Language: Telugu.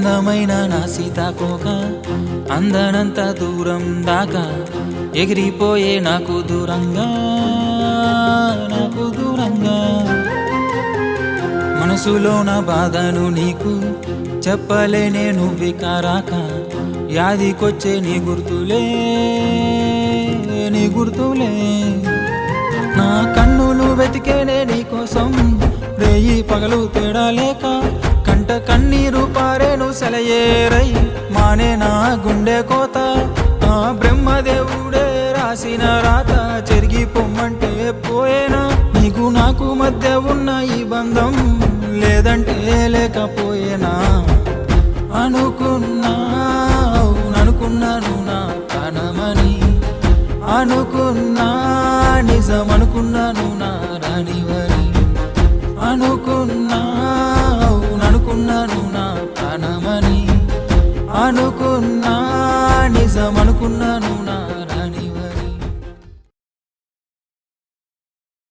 అందమైన నా సీతాకోక అందనంత దూరం దాకా ఎగిరిపోయే నాకు దూరంగా మనసులో నా బాధను నీకు చెప్పలేనే నువ్వికారాక యాదికొచ్చే నీ గుర్తులే నా కన్నులు వెతికేనే నీకోసం రేయి పగలు తేడా లేక కంట కన్నీరు పారేను సెలయేరై మానే నా గుండె కోత ఆ బ్రహ్మదేవుడే రాసిన రాత చెరిగి పొమ్మంటే పోయేనా నీకు నాకు మధ్య ఉన్న ఈ బంధం లేదంటే లేకపోయేనా అనుకున్నాను నా ప్రాణమని అనుకున్నా నిజమనుకున్నాను నా రాణివని అనుకున్నాను నా ప్రాణమని అనుకున్నా నిజమనుకున్నాను నా రాణివని